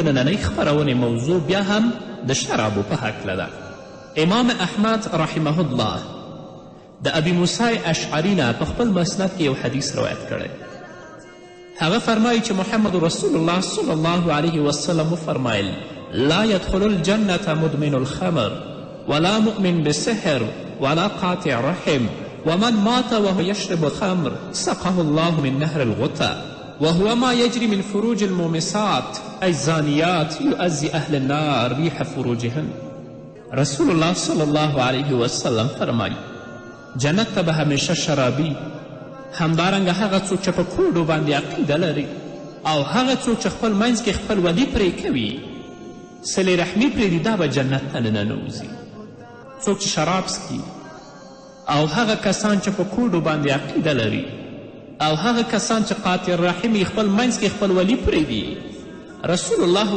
نننۍ خپرونې موضوع بیا هم د شرابو په هکله ده. امام احمد رحمه الله د ابي موسی اشعري نه په خپل مسند کې یو حدیث روایت کړی. هغه فرمایي چې محمد رسول الله صلی الله علیه وسلم وفرمایل: لا يدخل الجنة مدمن الخمر ولا مؤمن بالسحر ولا قاطع رحم ومن مات وهو يشرب الخمر سقه الله من نهر الغتة وهو ما يجري من فروج المومسات أي الزانيات يؤذي أهل النار ريح فروجهن. رسول الله صلی الله علیه وسلم فرمایي جنت ته به همیشه شرابي، همدارنګه هغه څوک چې په کوډو باندې عقیده لري او هغه څوک چې خپل منځ کې خپل ولي پرې کوي، صلې رحمي پرېږدي، دا به جنت ته ننوځي. څوک چې شراب څکي او هغه کسان چې په کوډو باندې عقیده لري او هغه کسان چې قاطع رحم خپل منځ کې خپل ولي پرېږدي، رسول الله